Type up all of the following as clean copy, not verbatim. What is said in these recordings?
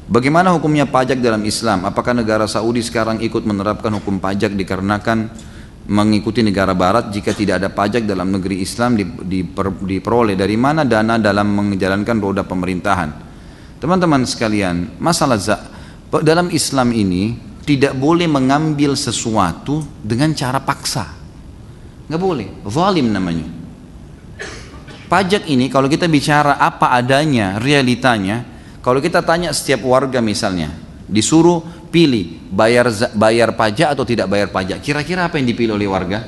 Bagaimana hukumnya pajak dalam Islam? Apakah negara Saudi sekarang ikut menerapkan hukum pajak dikarenakan mengikuti negara barat? Jika tidak ada pajak dalam negeri Islam diperoleh dari mana dana dalam menjalankan roda pemerintahan? Teman-teman sekalian, masalah dalam Islam ini tidak boleh mengambil sesuatu dengan cara paksa. Nggak boleh, zalim namanya. Pajak ini kalau kita bicara apa adanya, realitanya, kalau kita tanya setiap warga misalnya, disuruh pilih bayar pajak atau tidak bayar pajak, kira-kira apa yang dipilih oleh warga?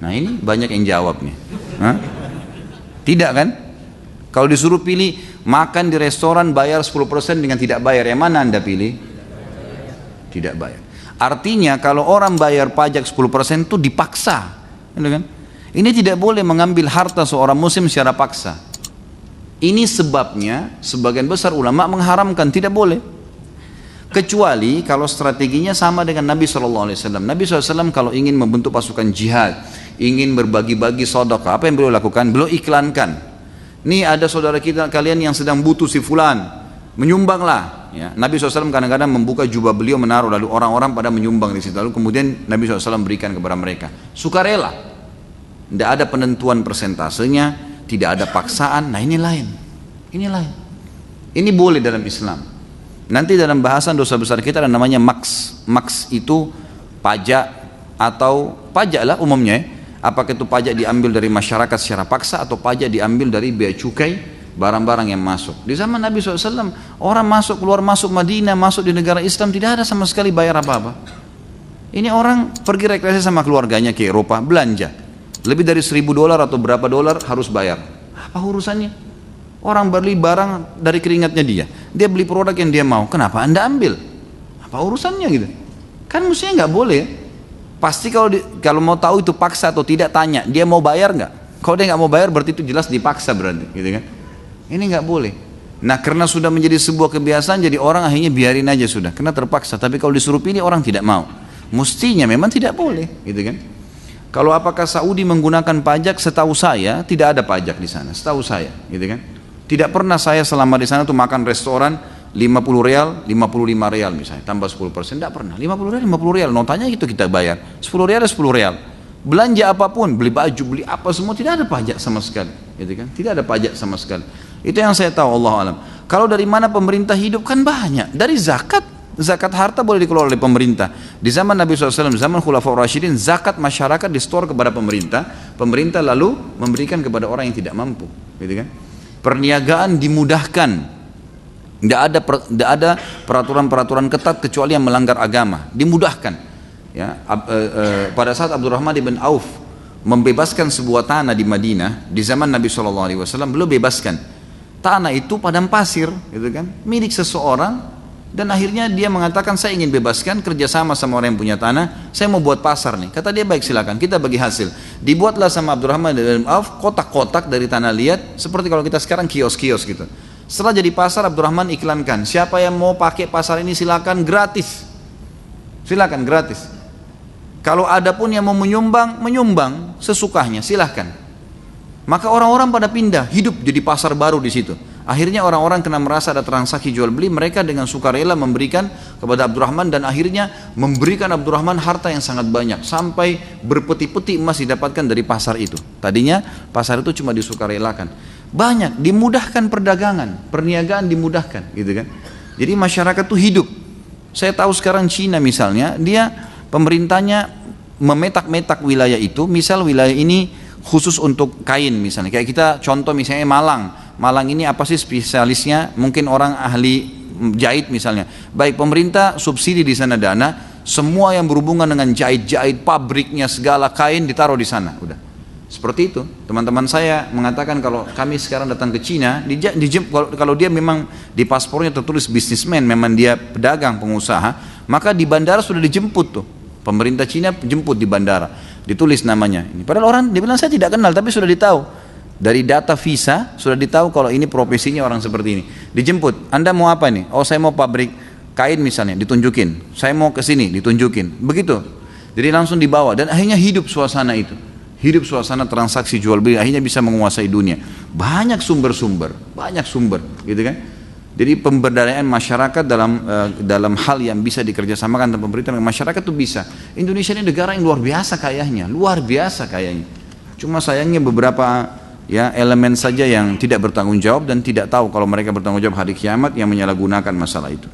Nah ini banyak yang jawab nih. Hah? Tidak kan? Kalau disuruh pilih makan di restoran bayar 10% dengan tidak bayar, yang mana Anda pilih? Tidak bayar. Artinya kalau orang bayar pajak 10% itu dipaksa, kan? Ini tidak boleh mengambil harta seorang muslim secara paksa. Ini sebabnya sebagian besar ulama mengharamkan, tidak boleh. Kecuali kalau strateginya sama dengan Nabi SAW. Nabi SAW kalau ingin membentuk pasukan jihad, ingin berbagi-bagi sedekah, apa yang beliau lakukan? Beliau iklankan. Nih ada saudara kita kalian yang sedang butuh si fulan, menyumbanglah. Ya, Nabi SAW kadang-kadang membuka jubah beliau menaruh, lalu orang-orang pada menyumbang di situ. Lalu kemudian Nabi SAW berikan kepada mereka. Sukarela, tidak ada penentuan persentasenya, tidak ada paksaan. Nah ini lain, ini lain. Ini boleh dalam Islam. Nanti dalam bahasan dosa besar kita ada namanya maks. Maks itu pajak atau pajak lah umumnya. Apakah itu pajak diambil dari masyarakat secara paksa atau pajak diambil dari bea cukai barang-barang yang masuk. Di zaman Nabi SAW orang masuk keluar masuk Madinah, masuk di negara Islam tidak ada sama sekali bayar apa-apa. Ini orang pergi rekreasi sama keluarganya ke Eropa, belanja lebih dari $1.000 atau berapa dolar harus bayar. Apa urusannya? Orang beli barang dari keringatnya dia beli produk yang dia mau, kenapa Anda ambil? Apa urusannya gitu? Kan mestinya nggak boleh. Pasti kalau mau tahu itu paksa atau tidak, tanya dia mau bayar nggak? Kalau dia nggak mau bayar berarti itu jelas dipaksa berarti, gitu kan? Ini nggak boleh. Nah karena sudah menjadi sebuah kebiasaan, jadi orang akhirnya biarin aja sudah, karena terpaksa. Tapi kalau disuruh pilih orang tidak mau. Mestinya memang tidak boleh, gitu kan? Kalau apakah Saudi menggunakan pajak? Setahu saya tidak ada pajak di sana, setahu saya, gitu kan? Tidak pernah saya selama di sana tuh makan restoran 50 rial, 55 rial misalnya, tambah 10%, tidak pernah. 50 rial, 50 rial, notanya itu kita bayar. 10 rial, 10 rial. Belanja apapun, beli baju, beli apa semua, tidak ada pajak sama sekali, gitu kan? Tidak ada pajak sama sekali. Itu yang saya tahu, Allah alam. Kalau dari mana pemerintah hidup kan banyak, dari zakat. Zakat harta boleh dikelola oleh pemerintah. Di zaman Nabi SAW, zaman Khulafaur Rasyidin, zakat masyarakat distor kepada pemerintah. Pemerintah lalu memberikan kepada orang yang tidak mampu, gitu kan? Perniagaan dimudahkan. Tidak ada peraturan-peraturan ketat kecuali yang melanggar agama. Dimudahkan. Ya, pada saat Abdurrahman bin Auf membebaskan sebuah tanah di Madinah di zaman Nabi SAW, beliau bebaskan. Tanah itu padang pasir, gitu kan? Milik seseorang. Dan akhirnya dia mengatakan saya ingin bebaskan, kerjasama sama orang yang punya tanah, saya mau buat pasar nih. Kata dia baik silakan, kita bagi hasil. Dibuatlah sama Abdurrahman bin Auf kotak-kotak dari tanah liat, seperti kalau kita sekarang kios-kios gitu. Setelah jadi pasar, Abdurrahman iklankan, siapa yang mau pakai pasar ini silakan gratis. Silakan gratis. Kalau ada pun yang mau menyumbang sesukanya, silahkan. Maka orang-orang pada pindah, hidup jadi pasar baru di situ. Akhirnya orang-orang kena merasa ada transaksi jual beli, mereka dengan sukarela memberikan kepada Abdurrahman dan akhirnya memberikan Abdurrahman harta yang sangat banyak sampai berpeti-peti emas didapatkan dari pasar itu. Tadinya pasar itu cuma disukarelakan. Banyak dimudahkan perdagangan, perniagaan dimudahkan, gitu kan. Jadi masyarakat tuh hidup. Saya tahu sekarang Cina misalnya, dia pemerintahnya memetak-metak wilayah itu, misal wilayah ini khusus untuk kain misalnya. Kayak kita contoh misalnya Malang ini apa sih spesialisnya? Mungkin orang ahli jahit misalnya. Baik, pemerintah subsidi di sana dana, semua yang berhubungan dengan jahit-jahit, pabriknya segala kain ditaruh di sana. Udah. Seperti itu. Teman-teman saya mengatakan kalau kami sekarang datang ke Cina, kalau dia memang di paspornya tertulis businessman, memang dia pedagang, pengusaha, maka di bandara sudah dijemput tuh. Pemerintah Cina jemput di bandara, ditulis namanya. Padahal orang dia bilang saya tidak kenal, tapi sudah ditahu. Dari data visa sudah ditahu kalau ini profesinya orang seperti ini. Dijemput, Anda mau apa nih? Oh saya mau pabrik kain misalnya, ditunjukin. Saya mau ke sini, ditunjukin. Begitu. Jadi langsung dibawa dan akhirnya hidup suasana itu. hidup suasana transaksi jual beli, akhirnya bisa menguasai dunia. Banyak sumber-sumber, gitu kan. Jadi pemberdayaan masyarakat dalam hal yang bisa dikerjasamakan dengan pemerintah dan masyarakat itu bisa. Indonesia ini negara yang luar biasa kayanya, luar biasa kayanya. Cuma sayangnya beberapa ya elemen saja yang tidak bertanggung jawab dan tidak tahu kalau mereka bertanggung jawab hari kiamat yang menyalahgunakan masalah itu.